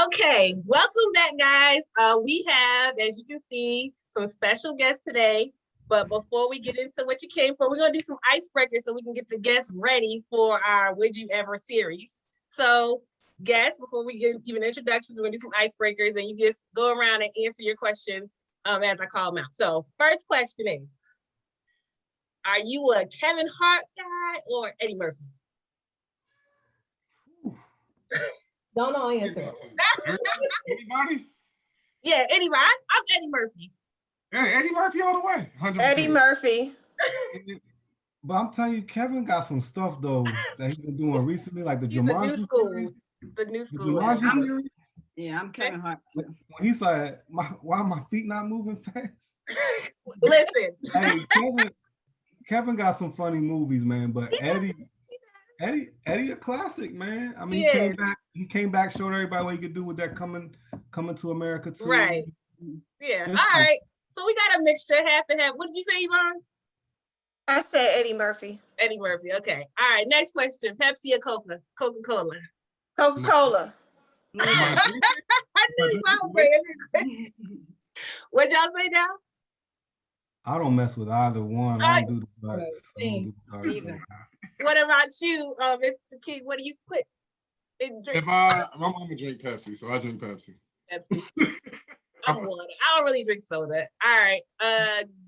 Okay, welcome back, guys. We have, as you can see, some special guests today. But before we get into what you came for, we're going to do some icebreakers so we can get the guests ready for our Would You Ever series. So, guests, before we get even introductions, we're going to do some icebreakers and you just go around and answer your questions as I call them out. So, first question is, are you a Kevin Hart guy or Eddie Murphy? Don't know answer. Anybody? Yeah, anybody. I'm Eddie Murphy. Yeah, Eddie Murphy all the way. 100%. Eddie Murphy. But I'm telling you, Kevin got some stuff though that he's been doing recently, like the Jumanji. New school. The new school. I'm Kevin Hart too. When he's like, why are my feet not moving fast? Listen. Hey, Kevin got some funny movies, man. But Eddie a classic, man. I mean, he came back, showed everybody what he could do with that coming to America too. Right. Yeah. All right. So we got a mixture, half and half. What did you say, Yvonne? I said Eddie Murphy. Eddie Murphy. Okay. All right. Next question. Pepsi or Coca-Cola? Coca-Cola. I knew y'all saying. What y'all say now? I don't mess with either one. I don't do the darks. What about you, Mr. King? What do you put in drink? My mama drink Pepsi, so I drink Pepsi. Pepsi. I'm water. I don't really drink soda. All right.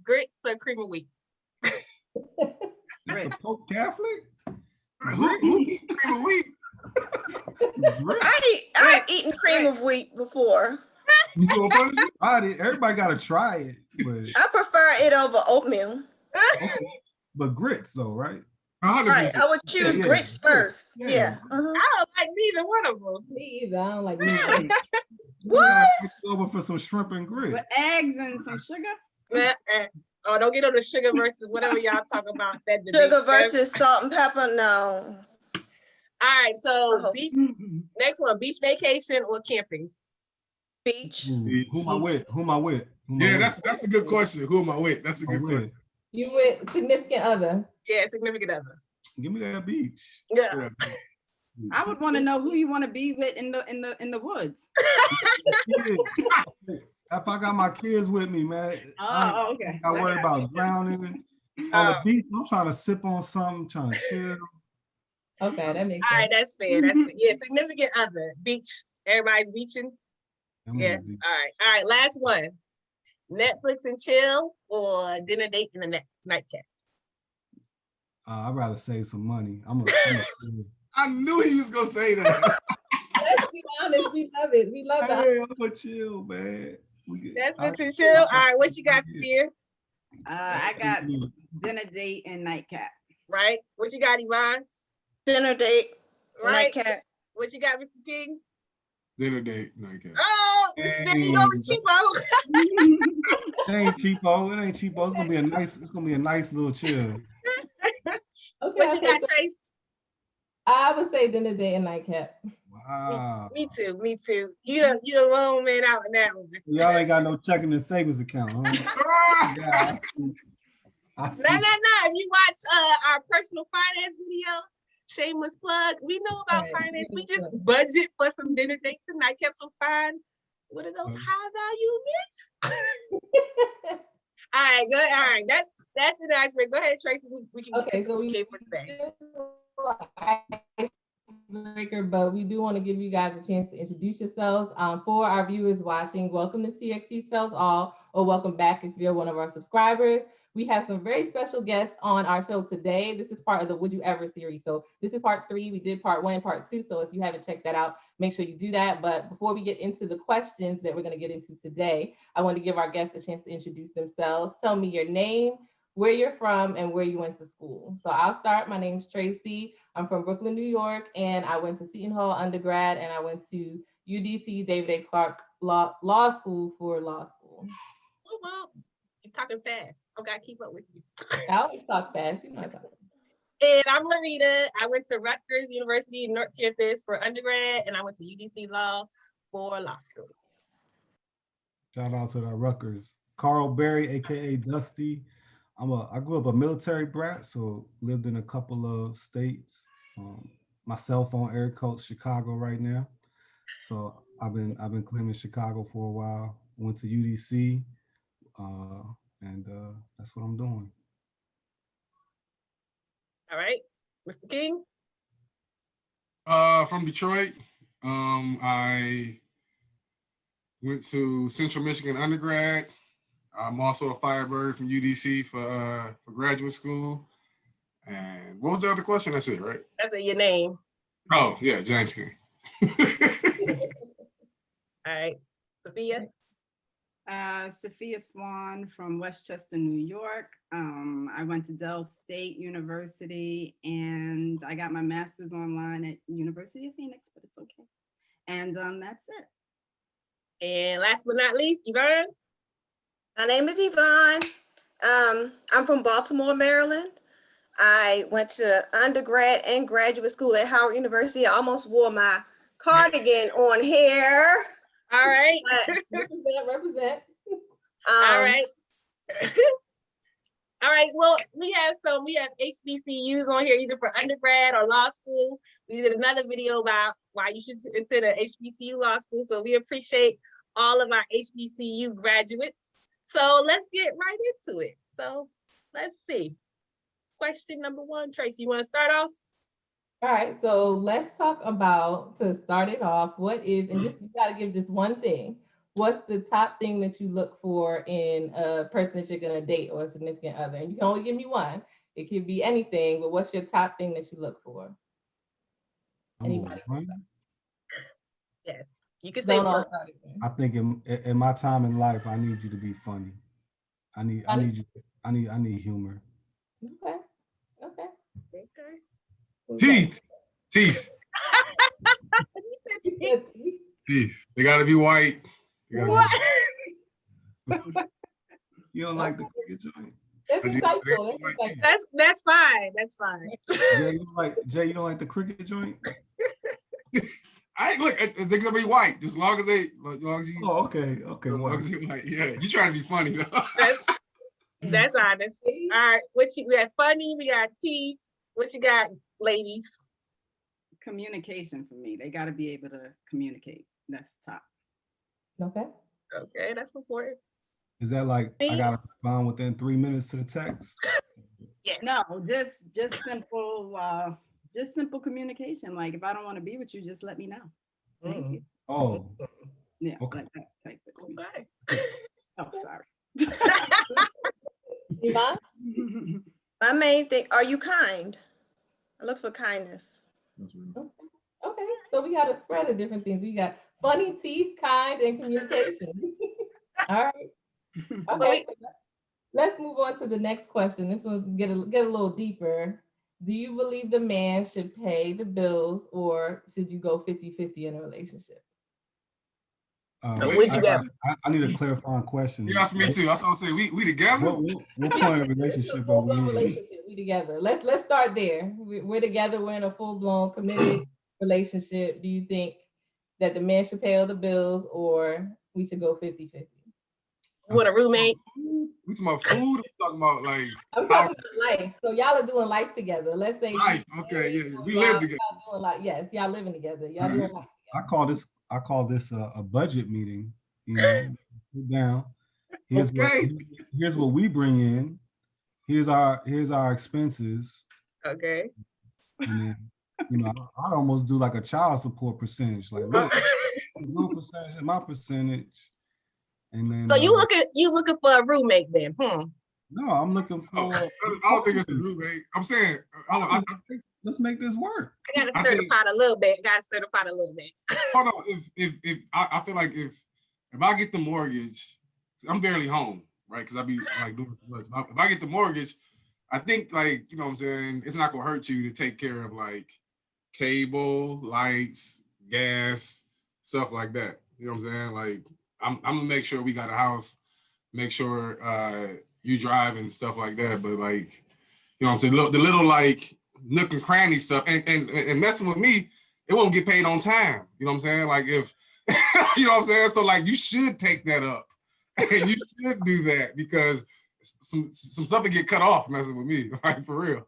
Grits or cream of wheat? The Pope Catholic? Who eats cream of wheat? I've eaten cream of wheat before. Everybody got to try it. But I prefer it over oatmeal. Okay. But grits though, right? 100%. Right, I would choose grits first. Yeah. I don't like neither one of them. Me either. I don't like neither. What? Over for some shrimp and grits. With eggs and some sugar? Oh, don't get on the sugar versus whatever y'all talk about. That sugar versus salt and pepper? No. All right, so next one, beach vacation or camping? Beach. Who am I with? That's a good question. Who am I with? That's a good question. You with significant other? Yeah, significant other. Give me that beach. Yeah. I would want to know who you want to be with in the woods. If I got my kids with me, man. Okay. I worry about drowning. On the beach, I'm trying to sip on something, trying to chill. Okay, that makes sense. All right, that's fair. That's fair. Yeah, significant other. Beach. Everybody's beaching. Yeah. All right. Last one. Netflix and chill or dinner date in the nightcap? I'd rather save some money. I knew he was gonna say that. Let's be honest, we love it. We love that. Hey, I'm gonna chill, man. Netflix and chill. All right, what you got, Spear? I got dinner date and nightcap. Right. What you got, Yvonne? Dinner date, nightcap. What you got, Mr. King? Dinner date, nightcap. Oh, you know the cheapo. It ain't cheapo. It's gonna be a nice little chill. Okay, what you got, Trace? I would say dinner date and nightcap. Wow. Me too. You the lone man out in that one. Y'all ain't got no checking and savings account, huh? Yeah, I see. No. If you watch our personal finance video, shameless plug, we know about finance. We just budget for some dinner dates and nightcaps. So find what are those high value men? All right, good. All right, that's the icebreaker. Go ahead, Tracy. We can for today. But we do want to give you guys a chance to introduce yourselves. For our viewers watching, welcome to TXC Sells All, or welcome back if you're one of our subscribers. We have some very special guests on our show today. This is part of the Would You Ever series. So this is part 3. We did part 1 and part 2. So if you haven't checked that out, make sure you do that. But before we get into the questions that we're going to get into today, I want to give our guests a chance to introduce themselves. Tell me your name, where you're from, and where you went to school. So I'll start. My name's Tracy. I'm from Brooklyn, New York, and I went to Seton Hall undergrad, and I went to UDC David A. Clark Law School for law school. Oh, well, you're talking fast. Okay, I keep up with you. I always talk fast. You know I talk fast. And I'm Larita. I went to Rutgers University North Campus for undergrad, and I went to UDC Law for law school. Shout out to the Rutgers. Carl Berry, aka Dusty. I grew up a military brat, so lived in a couple of states. My cell phone area code Chicago right now. So I've been claiming Chicago for a while. Went to UDC, and that's what I'm doing. All right, Mr. King. From Detroit. I went to Central Michigan undergrad. I'm also a Firebird from UDC for graduate school. And what was the other question? That's it, right? That's your name. Oh, yeah, Jaxn King. All right, Sophia. Sophia Swan from Westchester, New York. I went to Dell State University and I got my master's online at University of Phoenix, but it's okay. And that's it. And last but not least, Yvonne. My name is Yvonne. I'm from Baltimore, Maryland. I went to undergrad and graduate school at Howard University. I almost wore my cardigan on here. All right. Represent. All right. All right. Well, we have HBCUs on here, either for undergrad or law school. We did another video about why you should attend a HBCU law school. So we appreciate all of our HBCU graduates. So let's get right into it. So let's see. Question number 1, Tracy, you want to start off? All right, so let's talk about, to start it off, what is, and just you got to give just one thing. What's the top thing that you look for in a person that you're going to date or a significant other? And you can only give me one. It could be anything, but what's your top thing that you look for? Anybody? Yes, you can say one. I think in my time in life, I need you to be funny. I need humor. Okay. Teeth. You said teeth. Teeth. They gotta be white. What? You don't like the cricket joint? That's insightful. That's fine. That's fine. Jay, you don't like the cricket joint? It's gonna be white as long as you. Oh, okay. White. Yeah, you trying to be funny though. That's honest. All right, we got funny, we got teeth. What you got, ladies? Communication for me. They got to be able to communicate. That's top. Okay, that's important. Is that like I gotta respond within 3 minutes to the text? Yes. No, just simple communication. Like if I don't want to be with you, just let me know. Thank you. Oh. Yeah. Okay. Like that type of Okay. Oh, sorry. My main thing, are you kind? I look for kindness. Okay, so we got a spread of different things. We got funny, teeth, kind, and communication. All right. Okay, so let's move on to the next question. This will get a little deeper. Do you believe the man should pay the bills or should you go 50-50 in a relationship? I need a clarifying question. You asked me too. That's what I'm saying. We together? What point of relationship are we in? Relationship, we together. Let's start there. We're together. We're in a full-blown committed relationship. Do you think that the man should pay all the bills or we should go 50-50? You want a roommate? We talking about food? We talking about like? I'm talking about life. So y'all are doing life together. Let's say life. Okay, yeah, we live together. Y'all doing yes, y'all living together. Y'all doing life together. I call this a budget meeting. You know, sit down. Here's what we bring in. Here's our expenses. Okay. And then, I'd almost do like a child support percentage. Like, look, your percentage and my percentage. And then so you looking for a roommate then? No, I'm looking for. I don't think it's a roommate. I'm saying I think let's make this work. I gotta stir the pot a little bit. Hold on. If I feel like if I get the mortgage, I'm barely home, right? Because I be like doing so much. If I get the mortgage, I think like, you know what I'm saying, it's not gonna hurt you to take care of like cable, lights, gas, stuff like that. You know what I'm saying? Like I'm gonna make sure we got a house, make sure you drive and stuff like that. But like, you know what I'm saying, the little like nook and cranny stuff and messing with me, it won't get paid on time. You know what I'm saying? Like if you know what I'm saying? So like you should take that up and you should do that because some stuff will get cut off messing with me, like for real.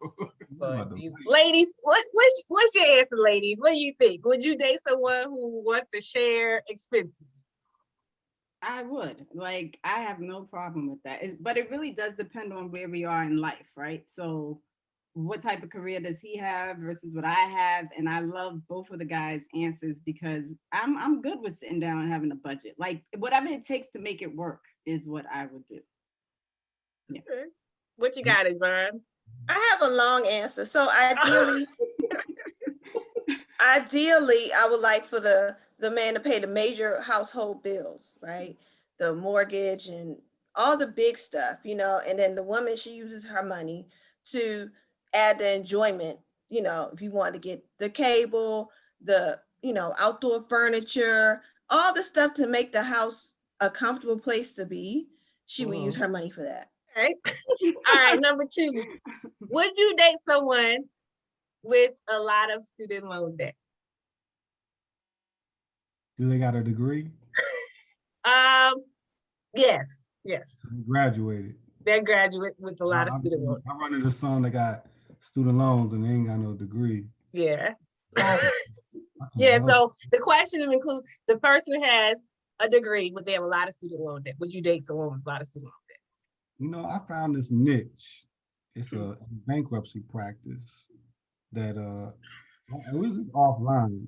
Ladies, what's your answer, ladies? What do you think? Would you date someone who wants to share expenses? I would. Like, I have no problem with that. But it really does depend on where we are in life, right? So what type of career does he have versus what I have? And I love both of the guys' answers because I'm good with sitting down and having a budget. Like, whatever it takes to make it work is what I would do. Yeah. Okay. What you got, Yvonne? I have a long answer. So ideally, I would like for the man to pay the major household bills, right? The mortgage and all the big stuff, you know, and then the woman, she uses her money to add the enjoyment, you know, if you want to get the cable, the, you know, outdoor furniture, all the stuff to make the house a comfortable place to be, she would use her money for that. Okay. All right, number 2. Would you date someone with a lot of student loan debt? Do they got a degree? Yes. They graduated. They're graduate with a lot of student loan. I run into some that got student loans and they ain't got no degree. Yeah. Yeah, so the question includes the person has a degree, but they have a lot of student loan debt. Would you date someone with a lot of student loan debt? You know, I found this niche. It's a bankruptcy practice that it was offline,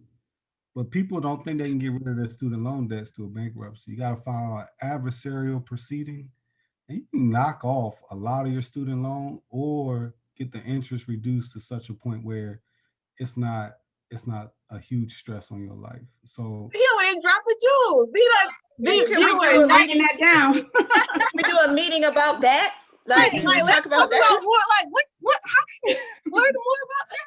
but people don't think they can get rid of their student loan debts to a bankruptcy. You got to file an adversarial proceeding, and you can knock off a lot of your student loan or get the interest reduced to such a point where it's not a huge stress on your life. So he already dropping jewels. Writing that down. We do a meeting about that. Like, let's talk about that. More. Like, what? How can we learn more about this?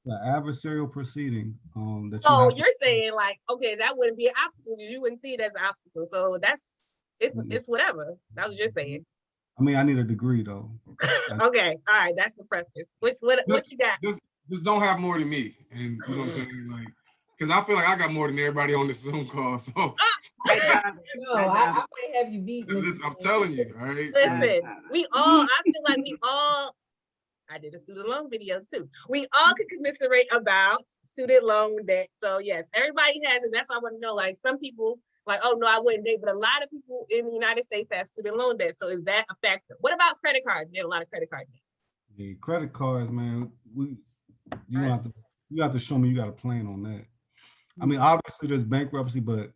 The adversarial proceeding. You're saying like, okay, that wouldn't be an obstacle because you wouldn't see it as an obstacle. So it's whatever. That's what you're saying. I mean, I need a degree though. Okay, all right, that's the preface. What you got? Just don't have more than me, and you know what I'm saying, like, because I feel like I got more than everybody on this Zoom call. So I might have you beat. I'm telling you, all right. Listen, I feel like I did a student loan video too. We all could commiserate about student loan debt. So yes, everybody has it. That's why I want to know, like, some people like, oh no, I wouldn't date, but a lot of people in the United States have student loan debt. So is that a factor? What about credit cards? You have a lot of credit card debt. Yeah, credit cards, man. You have to show me you got a plan on that. I mean, obviously there's bankruptcy, but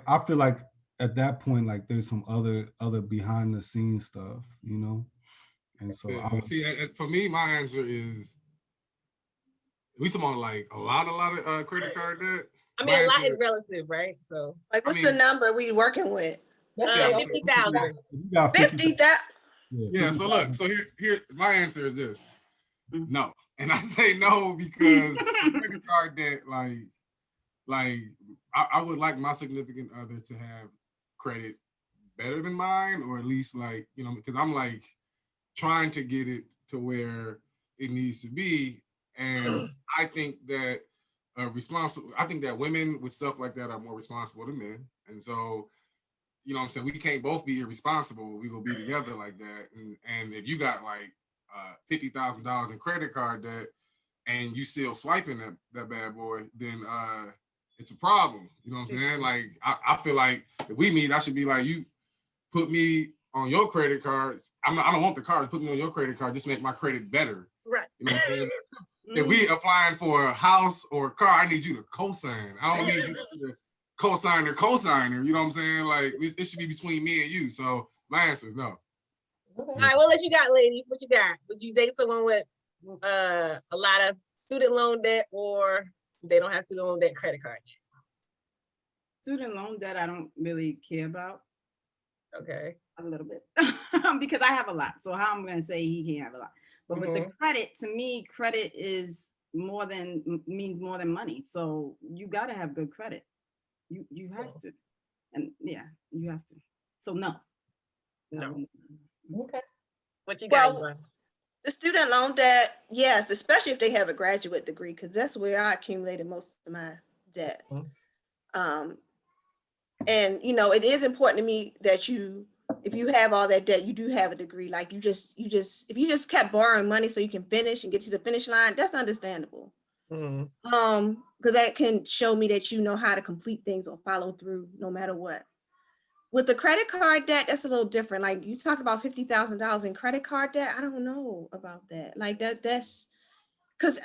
I feel like at that point, like there's some other behind the scenes stuff, you know. And so for me, my answer is we talking about like a lot of credit card debt. I mean, a lot is relative, right? So like, what's the number we working with? 50,000. 50,000. Yeah. So look, so here my answer is this: no, and I say no because credit card debt, like I would like my significant other to have credit better than mine, or at least like, you know, because I'm like trying to get it to where it needs to be, and I think that I think that women with stuff like that are more responsible than men, and so, you know what I'm saying, we can't both be irresponsible. We will be together like that. And if you got like $50,000 in credit card debt and you still swiping that bad boy, then it's a problem. You know what I'm saying? Like, I feel like if we meet, I should be like, you put me on your credit cards. I don't want the card. Put me on your credit card. Just make my credit better. Right. You know what I'm saying? If we applying for a house or a car, I need you to co-sign. I don't need you to co-signer, you know what I'm saying? Like, it should be between me and you. So my answer is no. All right, what else you got, ladies? What you got? Would you date someone with a lot of student loan debt, or they don't have student loan debt, credit card debt? Student loan debt, I don't really care about. Okay. A little bit. Because I have a lot. So how I'm going to say he can't have a lot. But with the credit, to me, credit means more than money. So you got to have good credit. You have to. And yeah, you have to. So no. Okay. What you got? Well, the student loan debt, yes, especially if they have a graduate degree, because that's where I accumulated most of my debt. And, you know, it is important to me that you if you have all that debt, you do have a degree. Like if you just kept borrowing money so you can finish and get to the finish line, that's understandable. Because that can show me that you know how to complete things or follow through no matter what. With the credit card debt, that's a little different. Like you talked about $50,000 in credit card debt. I don't know about that. Like that's because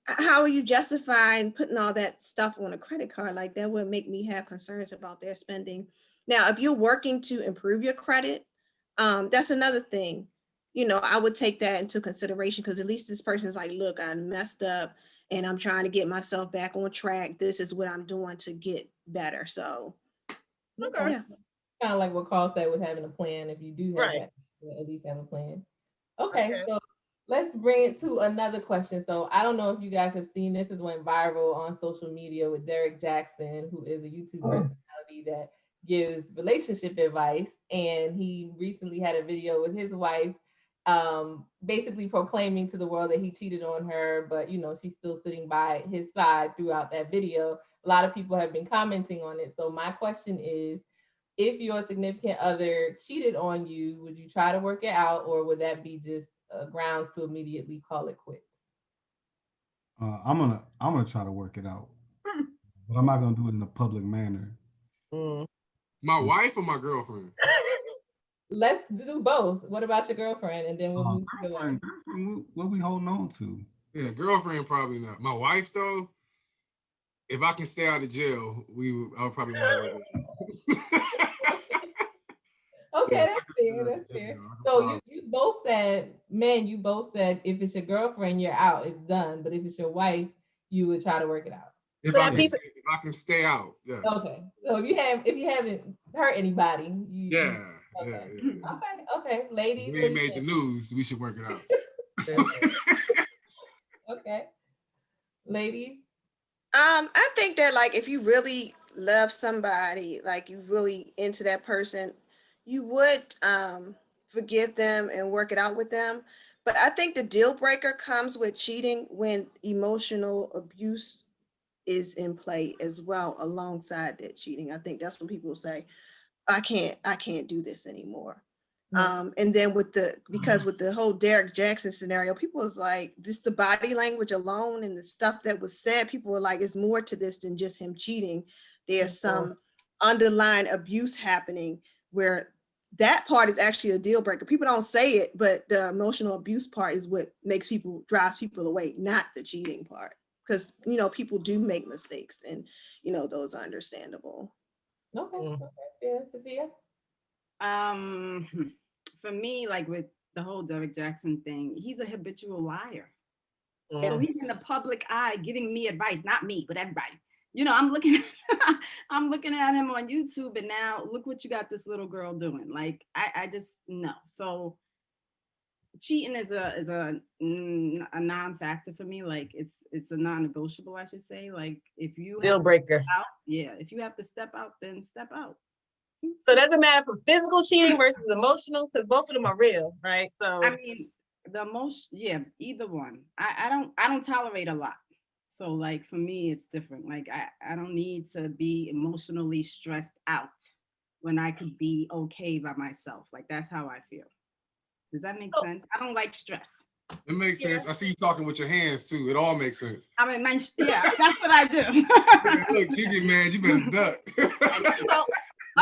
how are you justifying putting all that stuff on a credit card? Like that would make me have concerns about their spending. Now, if you're working to improve your credit, that's another thing. You know, I would take that into consideration because at least this person's like, look, I messed up and I'm trying to get myself back on track. This is what I'm doing to get better. So, Okay. yeah. Kind of like what Carl said with having a plan. If you do have Right. that, at least have a plan. Okay, so let's bring it to another question. So I don't know if you guys have seen this. It went viral on social media with Derrick Jaxn, who is a YouTube personality that gives relationship advice. And he recently had a video with his wife, basically proclaiming to the world that he cheated on her, but you know, she's still sitting by his side throughout that video. A lot of people have been commenting on it. So my question is, if your significant other cheated on you, would you try to work it out, or would that be just grounds to immediately call it quits? I'm gonna try to work it out, but I'm not gonna do it in a public manner. My wife or my girlfriend? Let's do both. What about your girlfriend? And then we'll move to the Girlfriend, what we holding on to? Yeah, girlfriend probably not. My wife though, if I can stay out of jail, I'll probably want to work it out. Okay, Yeah, that's fair. That's fair. So you both said, you both said if it's your girlfriend, you're out, it's done. But if it's your wife, you would try to work it out. If I can stay out, yes. Okay. So if you haven't hurt anybody, yeah. Okay, ladies. We ain't made the news. We should work it out. Okay, ladies. I think that like if you really love somebody, like you really into that person, you would forgive them and work it out with them. But I think the deal breaker comes with cheating when emotional abuse is in play as well alongside that cheating. I think that's when people say, I can't do this anymore. And then with the whole Derrick Jaxn scenario, people was like, just the body language alone and the stuff that was said, people were like, it's more to this than just him cheating. There's some underlying abuse happening where that part is actually a deal breaker. People don't say it, but the emotional abuse part is what drives people away, not the cheating part. Because, you know, people do make mistakes and, you know, those are understandable. Okay. Yeah, Sophia? For me, like with the whole Derrick Jaxn thing, he's a habitual liar. So he's in the public eye giving me advice, not me, but everybody. You know, I'm looking at him on YouTube, and now look what you got this little girl doing. Like, I just no. So cheating is a non-factor for me. Like it's a non-negotiable, I should say. Like if you deal breaker. If you have to step out, then step out. So it doesn't matter for physical cheating versus emotional, because both of them are real, right? So I mean, the most, either one. I don't tolerate a lot. So like for me, it's different. Like I don't need to be emotionally stressed out when I could be okay by myself. Like that's how I feel. Does that make sense? I don't like stress. It makes sense. I see you talking with your hands too. It all makes sense. I mean, that's what I do. Yeah, look, you get mad, you better duck.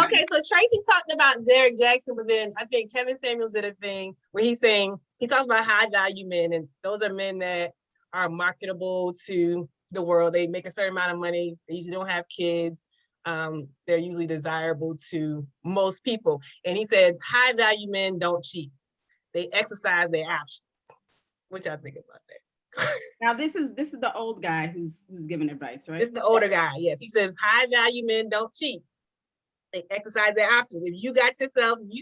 Okay, so Tracy talked about Derrick Jaxn, but then I think Kevin Samuels did a thing where he talks about high value men, and those are men that are marketable to the world. They make a certain amount of money. They usually don't have kids. They're usually desirable to most people. And he said high value men don't cheat. They exercise their options. What y'all think about that? Now this is the old guy who's giving advice, right? This is the older guy. Yes, he says high value men don't cheat. They exercise their options. If you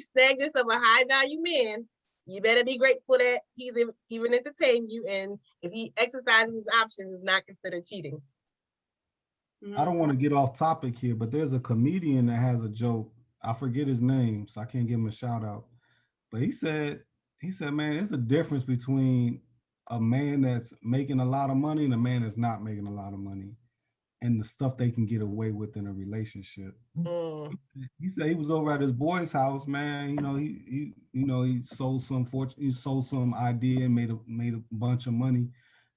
snag yourself a high value man, you better be grateful that he's even entertained you. And if he exercises his options, it's not considered cheating. I don't want to get off topic here, but there's a comedian that has a joke. I forget his name, so I can't give him a shout out. But he said, man, there's a difference between a man that's making a lot of money and a man that's not making a lot of money. and the stuff they can get away with in a relationship. Mm. He said he was over at his boy's house, man. You know, he sold some he sold some idea and made a bunch of money.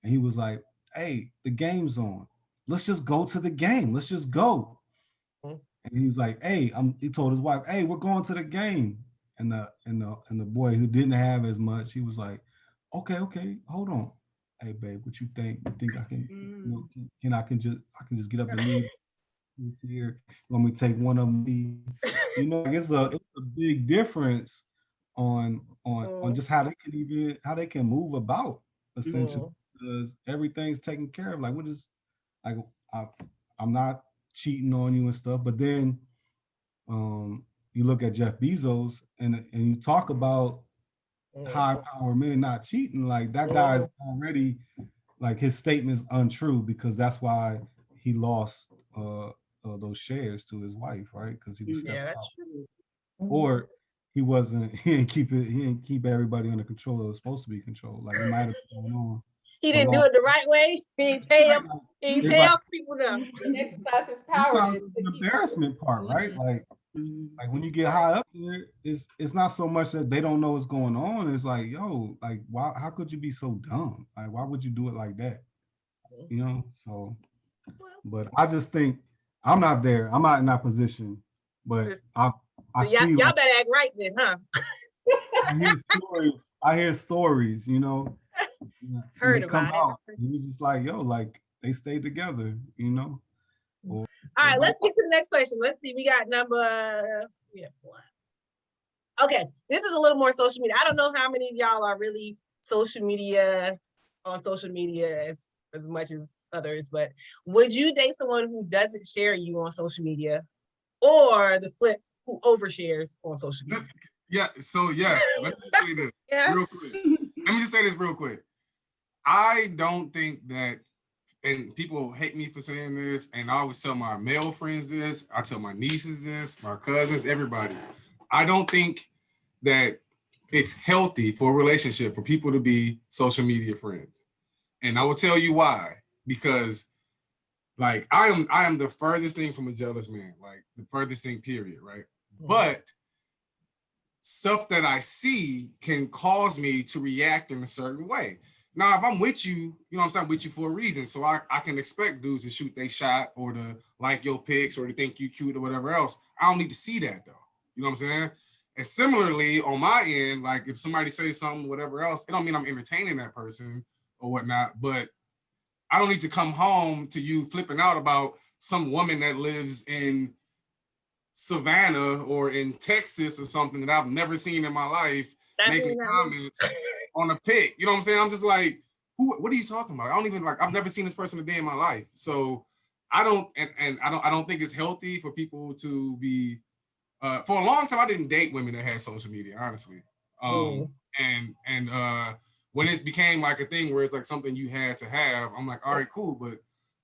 And he was like, hey, the game's on. Let's just go to the game. Let's just go. Mm. And he was like, hey, he told his wife, hey, we're going to the game. And the boy who didn't have as much, he was like, okay, hold on. Hey babe, what you think? You think I can, I can just get up and leave here? When we take one of them, you know, it's a big difference on just how they can move about essentially, because everything's taken care of. Like, what is, like, I'm not cheating on you and stuff, but then you look at Jeff Bezos and you talk about high power men not cheating, like that guy's already, like, his statement's untrue, because that's why he lost those shares to his wife, right? Because he was stepping out. True. Or he didn't keep everybody under control that was supposed to be controlled. Like, it might have been going on. He didn't do it the right way. He didn't pay up. He didn't pay up people enough. He exercised his power. The embarrassment part, right? Like when you get high up there, it's not so much that they don't know what's going on. It's like, yo, like, why? How could you be so dumb? Like, why would you do it like that? You know. So, but I just think I'm not there. I'm not in that position. But I So see. Y'all better act right then, huh? I hear stories. You know. Heard they come about out, it. And you're just like, yo, like, they stayed together, you know. All right, let's get to the next question. Let's see. We have one. Okay, this is a little more social media. I don't know how many of y'all are really on social media as much as others, but would you date someone who doesn't share you on social media, or the flip, who overshares on social media? Yeah. So yes, let me say this real quick. Let me just say this real quick. I don't think that, and people hate me for saying this, and I always tell my male friends this, I tell my nieces this, my cousins, everybody. I don't think that it's healthy for a relationship for people to be social media friends. And I will tell you why. Because, like, I am the furthest thing from a jealous man, like the furthest thing, period, right? But stuff that I see can cause me to react in a certain way. Now, if I'm with you, you know what I'm saying, I'm with you for a reason. So I can expect dudes to shoot their shot or to like your pics or to think you cute or whatever else. I don't need to see that, though. You know what I'm saying? And similarly, on my end, like, if somebody says something, whatever else, it don't mean I'm entertaining that person or whatnot, but I don't need to come home to you flipping out about some woman that lives in Savannah or in Texas or something that I've never seen in my life, making comments on a pic. You know what I'm saying? I'm just like, what are you talking about? I don't even, like, I've never seen this person a day in my life. So I don't think it's healthy for people to be, for a long time, I didn't date women that had social media, honestly. And when it became like a thing where it's like something you had to have, I'm like, all right, cool, but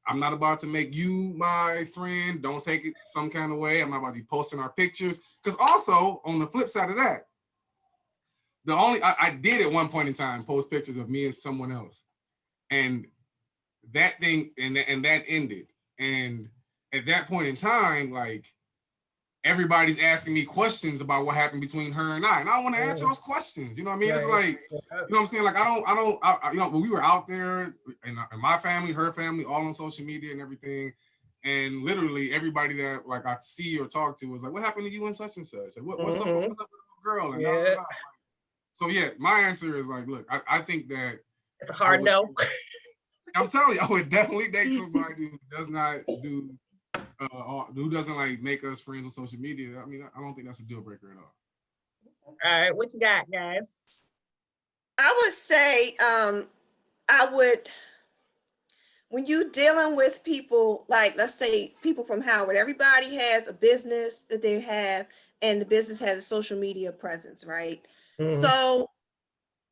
I'm not about to make you my friend. Don't take it some kind of way. I'm not about to be posting our pictures. Because also, on the flip side of that, I did at one point in time post pictures of me and someone else. And that thing, and that ended. And at that point in time, like, everybody's asking me questions about what happened between her and I don't want to answer those questions. You know what I mean? Right. It's like, you know what I'm saying? Like, I you know, when we were out there, and my family, her family, all on social media and everything, and literally everybody that, like, I see or talk to was like, what happened to you and such and such? Like, what's up with the girl? And blah, blah, blah. So yeah, my answer is like, look, I think that it's a hard no. I'm telling you, I would definitely date somebody who does not do who doesn't, like, make us friends on social media. I mean, I don't think that's a deal breaker at all. All right, what you got, guys? I would say, when you dealing with people, like, let's say people from Howard, everybody has a business that they have, and the business has a social media presence, right? So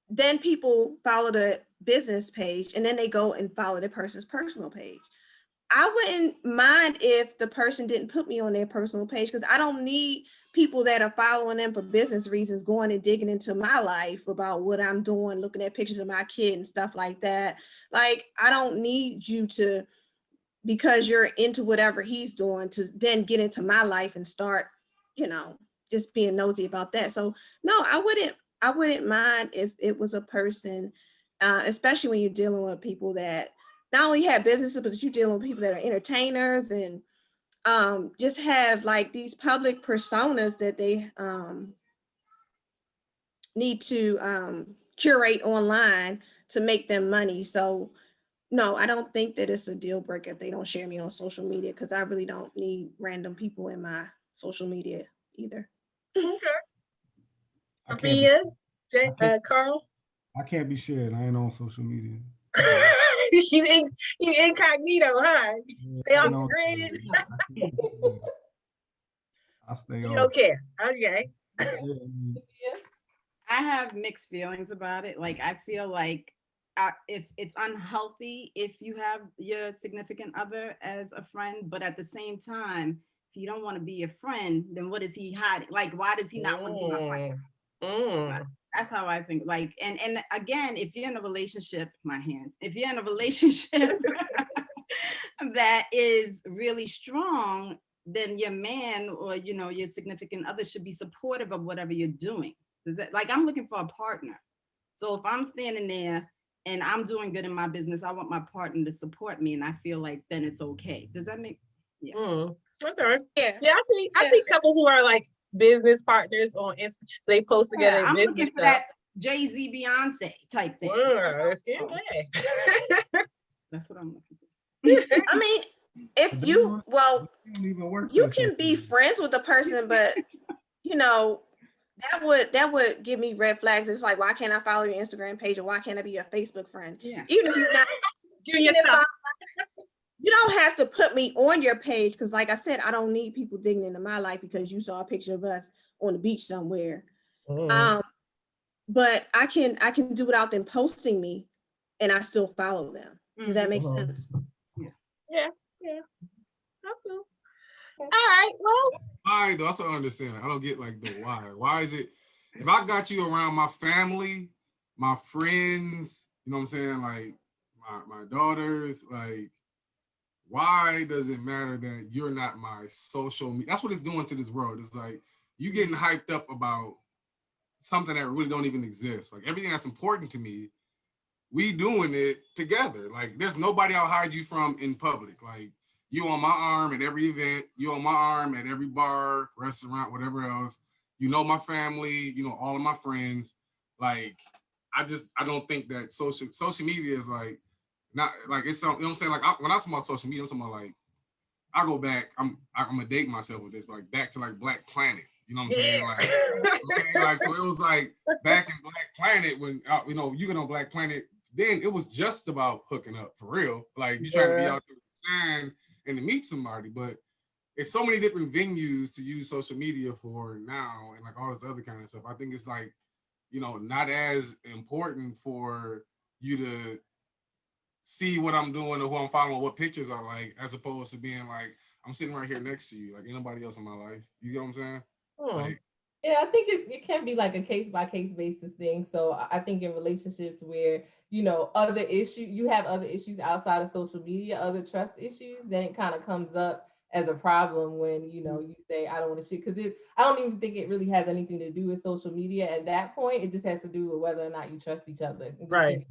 then people follow the business page, and then they go and follow the person's personal page. I wouldn't mind if the person didn't put me on their personal page, because I don't need people that are following them for business reasons going and digging into my life about what I'm doing, looking at pictures of my kid and stuff like that. Like, I don't need you to because you're into whatever he's doing to then get into my life and start, you know, just being nosy about that. So no, I wouldn't mind if it was a person, especially when you're dealing with people that not only have businesses, but you're dealing with people that are entertainers and just have like these public personas that they need to curate online to make them money. So no, I don't think that it's a deal breaker if they don't share me on social media, because I really don't need random people in my social media either. Okay. I can't Sophia, Carl. I can't be shared. I ain't on social media. you incognito, huh? Stay off the grid. I stay You on. don't care. Okay. I have mixed feelings about it. Like, I feel like if it's unhealthy if you have your significant other as a friend, but at the same time, if you don't want to be a friend, then what is he hiding? Like, why does he not want to be my friend? That's how I think. Like, and again, if you're in a relationship, if you're in a relationship that is really strong, then your man or, you know, your significant other should be supportive of whatever you're doing. Does that, like, I'm looking for a partner. So if I'm standing there and I'm doing good in my business, I want my partner to support me, and I feel like then it's okay. Does that make? Yeah. Okay. Yeah. I see couples who are like business partners on Instagram, so they post together. I'm business looking for stuff. that Jay-Z Beyonce type thing. That's what I'm looking for. I mean, if you you can be friends with a person, but you know, that would give me red flags. It's like, why can't I follow your Instagram page, or why can't I be your Facebook friend? Yeah. Even if you're not, you don't have to put me on your page, because like I said, I don't need people digging into my life because you saw a picture of us on the beach somewhere. But I can do without them posting me, and I still follow them. Does that make sense? Yeah. That's cool. All right. Well, why though? That's what I understand. I don't get like the why. Why is it if I got you around my family, my friends, you know what I'm saying, like my daughters, like, why does it matter that you're not my social media? That's what it's doing to this world. It's like you getting hyped up about something that really don't even exist. Like everything that's important to me, we doing it together. Like there's nobody I'll hide you from in public. Like you on my arm at every event, you on my arm at every bar, restaurant, whatever else. You know my family, you know all of my friends. Like I don't think that social media is like not like it's something, you know what I'm saying? Like when I talk about social media, I'm talking about like I go back, I'm gonna date myself with this, but like back to like Black Planet. You know what I'm saying? Like, okay, like so it was like back in Black Planet when you know you get on Black Planet, then it was just about hooking up for real. Like you trying to be out there to shine and to meet somebody, but it's so many different venues to use social media for now and like all this other kind of stuff. I think it's like, you know, not as important for you to see what I'm doing or who I'm following, what pictures I like, as opposed to being like, I'm sitting right here next to you, like ain't nobody else in my life. You get what I'm saying? Like, yeah, I think it can be like a case by case basis thing. So I think in relationships where, you know, you have other issues outside of social media, other trust issues, then it kind of comes up as a problem when, you know, you say, I don't want to shit, because I don't even think it really has anything to do with social media at that point. It just has to do with whether or not you trust each other. Right.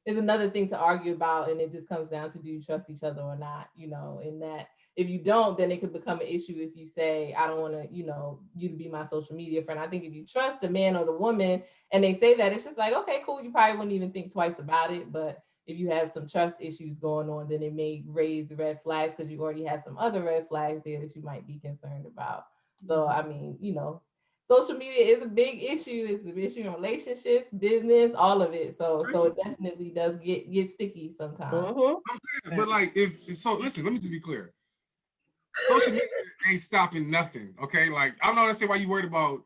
It's another thing to argue about, and it just comes down to, do you trust each other or not, you know, in that. If you don't, then it could become an issue if you say, I don't want to, you know, you to be my social media friend. I think if you trust the man or the woman and they say that, it's just like, okay, cool. You probably wouldn't even think twice about it. But if you have some trust issues going on, then it may raise the red flags because you already have some other red flags there that you might be concerned about. So, I mean, you know, social media is a big issue. It's an issue in relationships, business, all of it. So it definitely does get sticky sometimes. I'm saying, but like listen, let me just be clear. Social media ain't stopping nothing, okay? Like I don't understand why you worried about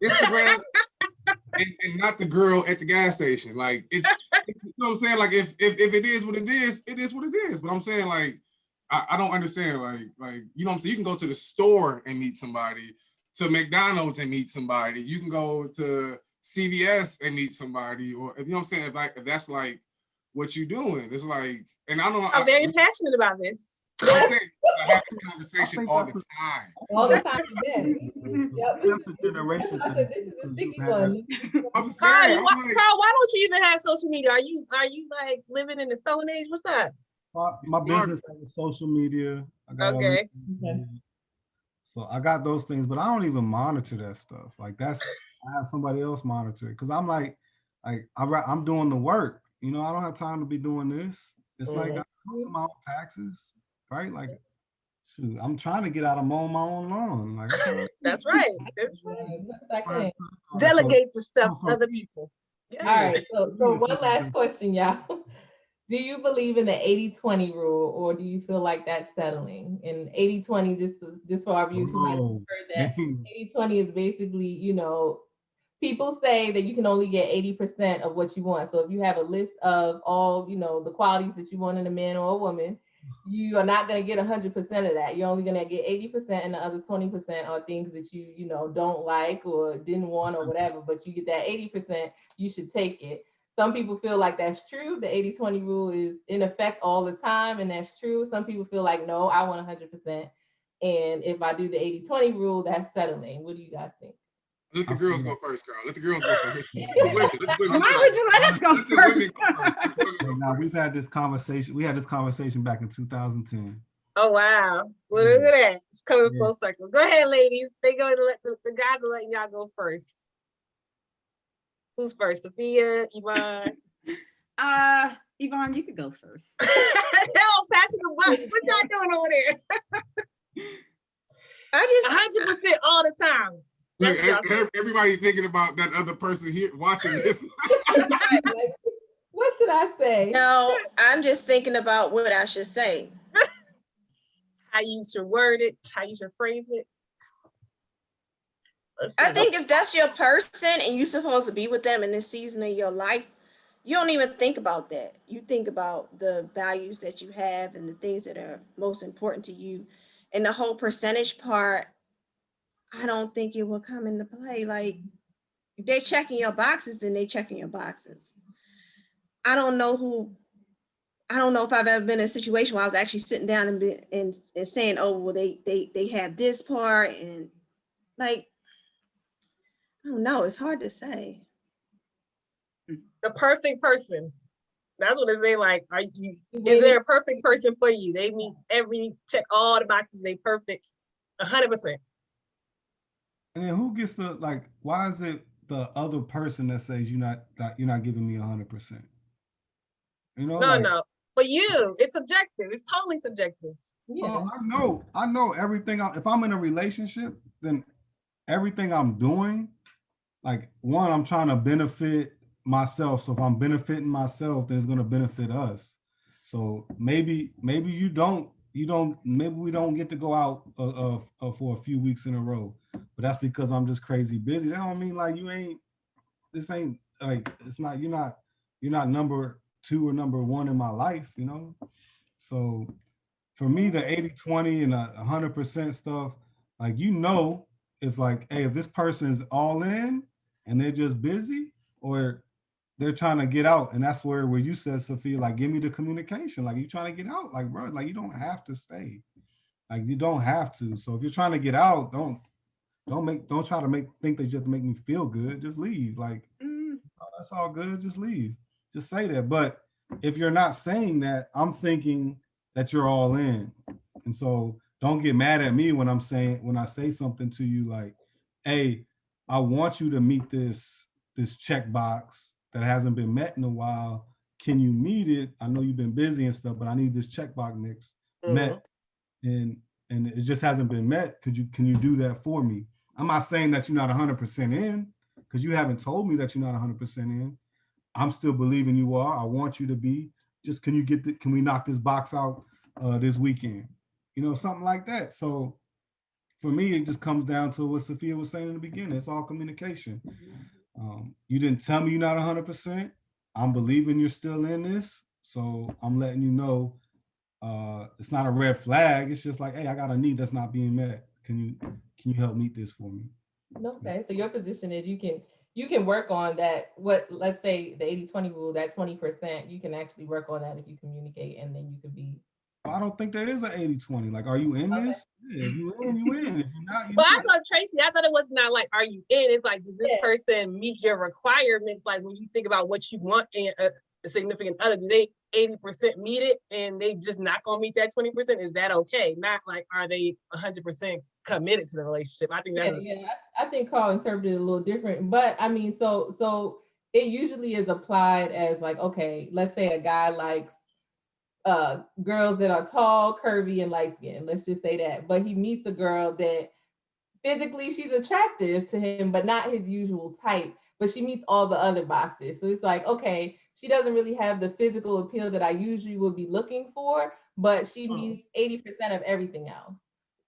Instagram and not the girl at the gas station. Like you know what I'm saying? Like if it is what it is what it is. But I'm saying like I don't understand. Like you know what I'm saying? You can go to the store and meet somebody, to McDonald's and meet somebody. You can go to CVS and meet somebody, or if you know what I'm saying, if that's like what you doing. It's like, and I don't know. I'm very passionate about this. I'm saying I have this conversation all the time. All the time. Yep. That's the generation I said, this is a sticky thing. one. I'm Carl, saying, I'm like, Carl, why don't you even have social media? Are you like living in the Stone Age? What's up? My business has social media. I got Okay. So I got those things, but I don't even monitor that stuff. Like I have somebody else monitor it because I'm like I'm doing the work. You know, I don't have time to be doing this. It's like I do my own taxes, right? Like, shoot, I'm trying to get out of mowing my own lawn. Like, That's right. That's right. Delegate the stuff to other people. Yeah. All right. So one last question, y'all. Do you believe in the 80-20 rule, or do you feel like that's settling? And 80-20, just for our viewers who might have heard that, 80-20 is basically, you know, people say that you can only get 80% of what you want. So if you have a list of all, you know, the qualities that you want in a man or a woman, you are not going to get 100% of that. You're only going to get 80%, and the other 20% are things that you know, don't like or didn't want or whatever, but you get that 80%, you should take it. Some people feel like that's true. The 80-20 rule is in effect all the time, and that's true. Some people feel like, no, I want 100%. And if I do the 80-20 rule, that's settling. What do you guys think? Let the girls go first, Carl. Let the girls go first. Why would you let us go first? Now we've had this conversation. We had this conversation back in 2010. Oh wow! Well, look at that. It's coming full circle. Go ahead, ladies. They go to let the guys are letting y'all go first. Who's first? Sophia, Yvonne. Yvonne, you could go first. Hell, passing the buck. What y'all doing over there? I just 100% all the time. Look, everybody thinking about that other person here watching this. What should I say? No, I'm just thinking about what I should say. How you should word it, how you should phrase it. I think if that's your person and you're supposed to be with them in this season of your life, you don't even think about that. You think about the values that you have and the things that are most important to you. And the whole percentage part, I don't think it will come into play. Like, if they're checking your boxes, then they're checking your boxes. I don't know if I've ever been in a situation where I was actually sitting down and saying, oh, well, they have this part, and like, I don't know. It's hard to say. The perfect person. That's what they say. Like, is there a perfect person for you? They meet check all the boxes. They perfect, 100%. And then who gets the, like? Why is it the other person that says you're not giving me 100%? You know, no. For you, it's subjective. It's totally subjective. Yeah. I know everything. If I'm in a relationship, then everything I'm doing, like, one, I'm trying to benefit myself. So if I'm benefiting myself, then it's going to benefit us. So maybe maybe we don't get to go out for a few weeks in a row, but that's because I'm just crazy busy. That don't mean like this ain't like, it's not, you're not number 2 or number 1 in my life, you know? So for me, the 80-20 and 100% stuff, like, you know, if like, hey, if this person is all in and they're just busy, or they're trying to get out, and that's where you said, Sophia, like, give me the communication. Like, you trying to get out, like, bro, like, you don't have to stay. Like, you don't have to. So if you're trying to get out, don't try to think that you have to make me feel good. Just leave. Like, oh, that's all good. Just leave. Just say that. But if you're not saying that, I'm thinking that you're all in. And so don't get mad at me when I say something to you like, hey, I want you to meet this checkbox that hasn't been met in a while. Can you meet it? I know you've been busy and stuff, but I need this checkbox met. And it just hasn't been met. Can you do that for me? I'm not saying that you're not 100% in, because you haven't told me that you're not 100% in. I'm still believing you are. I want you to be. Just can we knock this box out this weekend? You know, something like that. So for me, it just comes down to what Sophia was saying in the beginning. It's all communication. You didn't tell me you're not 100%. I'm believing you're still in this. So I'm letting you know it's not a red flag. It's just like, hey, I got a need that's not being met. Can you help meet this for me? Okay, so your position is you can you can work on that. Let's say the 80-20 rule, that 20%, you can actually work on that if you communicate, and then you could be. I don't think there is an 80-20. Like, are you in this? Yeah, if you in, you in. If you're not, you're Well, I not. thought, Tracy, I thought it was not like, are you in? It's like, does this person meet your requirements? Like, when you think about what you want in a significant other, do they 80% meet it and they just not gonna meet that 20%? Is that okay? Not like, are they 100% committed to the relationship? I think that's I think Carl interpreted it a little different, but I mean, so it usually is applied as like, okay, let's say a guy likes girls that are tall, curvy, and light skinned. Let's just say that. But he meets a girl that physically she's attractive to him, but not his usual type. But she meets all the other boxes. So it's like, okay, she doesn't really have the physical appeal that I usually would be looking for, but she meets 80% of everything else.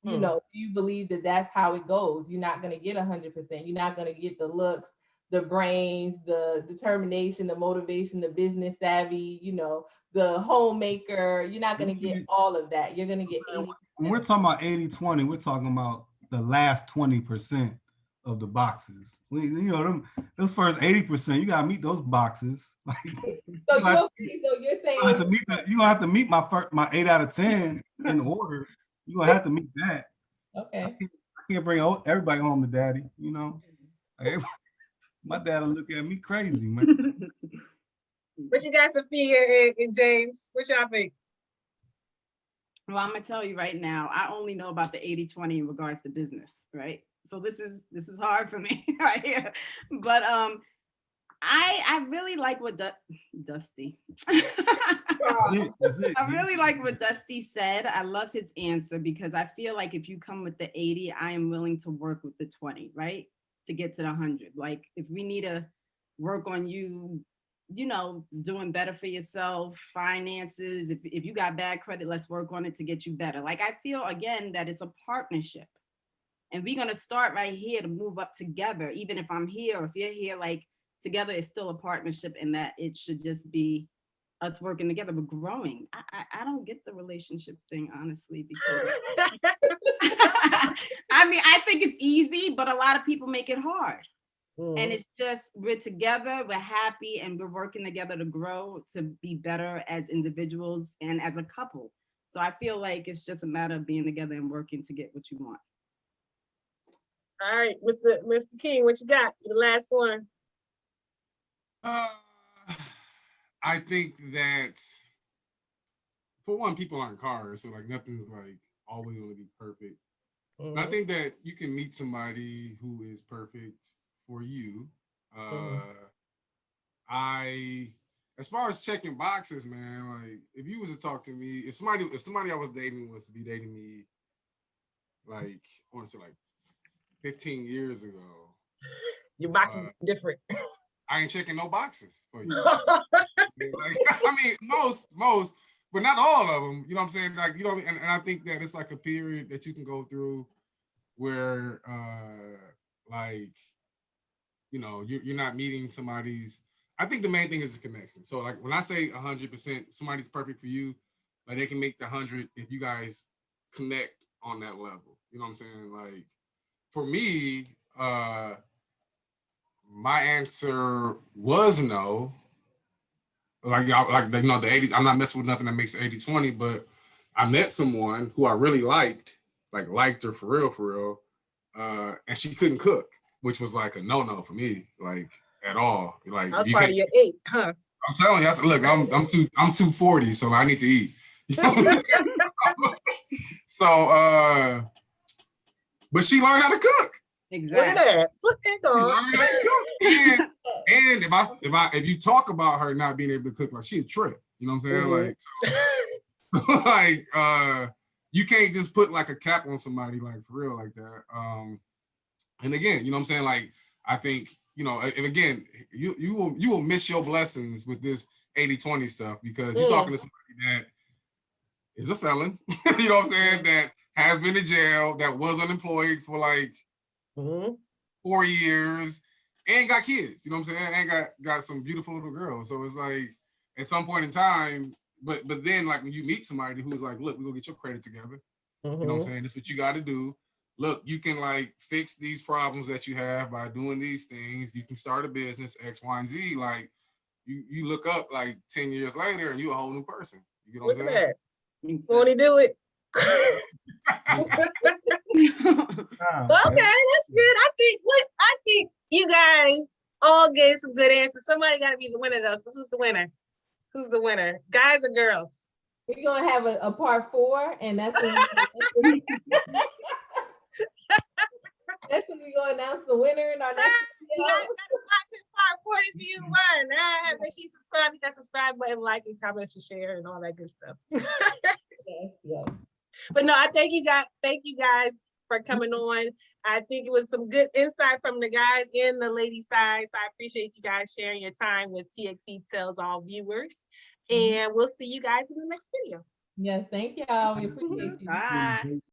You know, do you believe that that's how it goes? You're not going to get 100%. You're not going to get the looks, the brains, the determination, the motivation, the business savvy, you know, the homemaker. You're not going to get all of that. You're going to get 80%. When we're talking about 80-20, we're talking about the last 20% of the boxes. You know, those first 80%, you gotta meet those boxes. Like, so you're saying you gonna have to meet my 8 out of 10 in order. You gonna have to meet that. Okay. I can't bring everybody home to daddy. You know, my dad will look at me crazy, man. What you got, Sophia and James? What y'all think? Well, I'm gonna tell you right now, I only know about the 80-20 in regards to business, right? So this is hard for me, right? But I really like what Dusty. That's it. I really like what Dusty said. I love his answer because I feel like if you come with the 80, I am willing to work with the 20, right? To get to the 100. Like if we need to work on you, you know, doing better for yourself, finances. If you got bad credit, let's work on it to get you better. Like I feel again that it's a partnership. And we're gonna start right here to move up together. Even if I'm here, or if you're here, like together, it's still a partnership, and that it should just be us working together, but growing. I don't get the relationship thing, honestly, because I mean, I think it's easy, but a lot of people make it hard. And it's just, we're together, we're happy, and we're working together to grow, to be better as individuals and as a couple. So I feel like it's just a matter of being together and working to get what you want. All right, Mr. King, what you got? The last one. I think that for one, people aren't cars, so like nothing's like always going to be perfect. But I think that you can meet somebody who is perfect for you. As far as checking boxes, man, like if you was to talk to me, if somebody I was dating was to be dating me, like I want to say like 15 years ago, your box is different. I ain't checking no boxes for you. Like, I mean, most, but not all of them. You know what I'm saying? Like, you know, and I think that it's like a period that you can go through where, like, you know, you're not meeting somebody's. I think the main thing is the connection. So, like, when I say 100%, somebody's perfect for you, like they can make the 100 if you guys connect on that level. You know what I'm saying? Like, for me, my answer was no. Like you know, the 80s, I'm not messing with nothing that makes 80-20, but I met someone who I really liked her for real, and she couldn't cook, which was like a no for me, like at all. Like I was part of your 8, huh? I'm telling you, I said, look, I'm 240, so I need to eat. You know? So, but she learned how to cook. Exactly. Look at that. Look at that. And if you talk about her not being able to cook, like she a trip, you know what I'm saying? Like, so, like, you can't just put like a cap on somebody like for real like that. And again, you know what I'm saying? Like, I think, you know, and again, you will miss your blessings with this 80-20 stuff because you're talking to somebody that is a felon, you know what I'm saying? That has been in jail, that was unemployed for like 4 years, and got kids, you know what I'm saying? And got some beautiful little girls. So it's like at some point in time, but then like when you meet somebody who's like, look, we're gonna get your credit together. You know what I'm saying? This is what you gotta do. look, you can like fix these problems that you have by doing these things. You can start a business, X, Y, and Z. Like you look up like 10 years later and you're a whole new person. You get what I'm Look at saying? that. Won't he do it? Okay, that's good. I think you guys all gave some good answers. Somebody got to be the winner though. So who's the winner? Who's the winner? Guys or girls? We're gonna have a part 4, and that's when that's when we gonna announce the winner in our next video. You guys gotta watch it part 4 to see who won. Make sure you subscribe. You got the subscribe button, like and comment and share and all that good stuff. Yes. But no, I thank you guys for coming on. I think it was some good insight from the guys and the lady side. So I appreciate you guys sharing your time with TXC Tells All viewers. And we'll see you guys in the next video. Yes, thank y'all. We appreciate you. Bye.